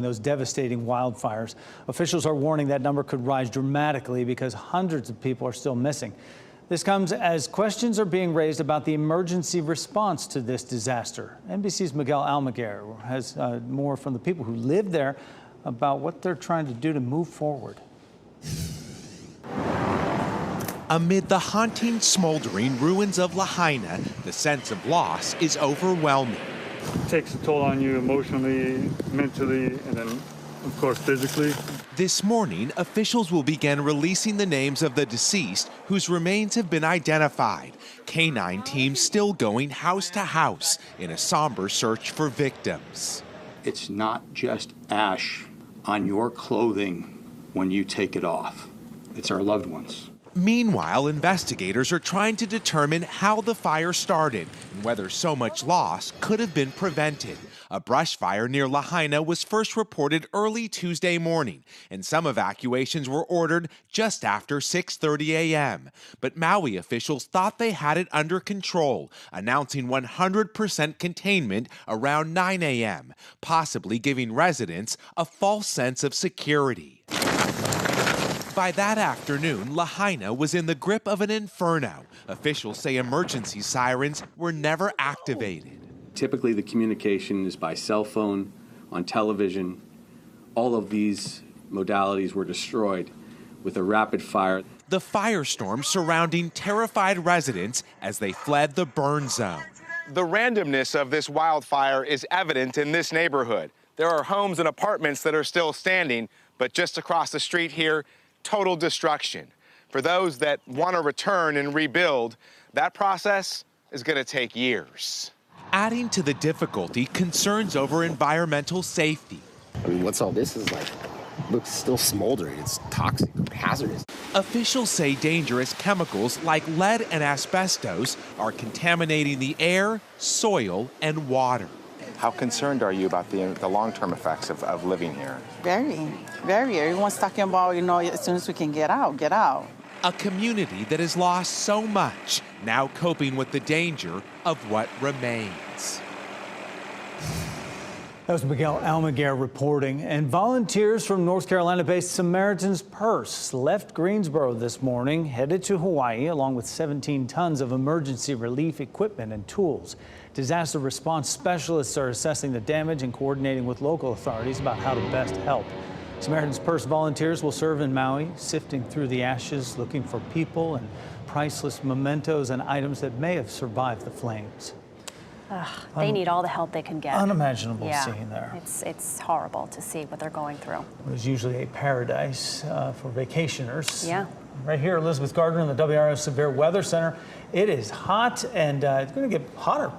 Those devastating wildfires. Officials are warning that number could rise dramatically because hundreds of people are still missing. This comes as questions are being raised about the emergency response to this disaster. NBC's Miguel Almaguer has more from the people who live there about what they're trying to do to move forward. Amid the haunting, smoldering ruins of Lahaina, the sense of loss is overwhelming. It takes a toll on you emotionally, mentally, and then, of course, physically. This morning, officials will begin releasing the names of the deceased whose remains have been identified. Canine teams still going house to house in a somber search for victims. It's not just ash on your clothing when you take it off. It's our loved ones. Meanwhile, investigators are trying to determine how the fire started and whether so much loss could have been prevented. A brush fire near Lahaina was first reported early Tuesday morning, and some evacuations were ordered just after 6:30 a.m. But Maui officials thought they had it under control, announcing 100% containment around 9 a.m., possibly giving residents a false sense of security. By that afternoon, Lahaina was in the grip of an inferno. Officials say emergency sirens were never activated. Typically, the communication is by cell phone, on television. All of these modalities were destroyed with a rapid fire. The firestorm surrounding terrified residents as they fled the burn zone. The randomness of this wildfire is evident in this neighborhood. There are homes and apartments that are still standing, but just across the street here, total destruction. For those that want to return and rebuild, that process is going to take years. Adding to the difficulty, concerns over environmental safety. I mean, what's all this is like? Looks still smoldering. It's toxic, hazardous. Officials say dangerous chemicals like lead and asbestos are contaminating the air, soil, and water. How concerned are you about the long-term effects of living here? Very, very. Everyone's talking about, as soon as we can get out, get out. A community that has lost so much, now coping with the danger of what remains. That was Miguel Almaguer reporting. And volunteers from North Carolina-based Samaritan's Purse left Greensboro this morning, headed to Hawaii, along with 17 tons of emergency relief equipment and tools. Disaster response specialists are assessing the damage and coordinating with local authorities about how to best help. Samaritan's Purse volunteers will serve in Maui, sifting through the ashes, looking for people and priceless mementos and items that may have survived the flames. They need all the help they can get. Unimaginable scene there. It's horrible to see what they're going through. It was usually a paradise for vacationers. Yeah. Right here, Elizabeth Gardner in the WRAL Severe Weather Center. It is hot, and it's going to get hotter.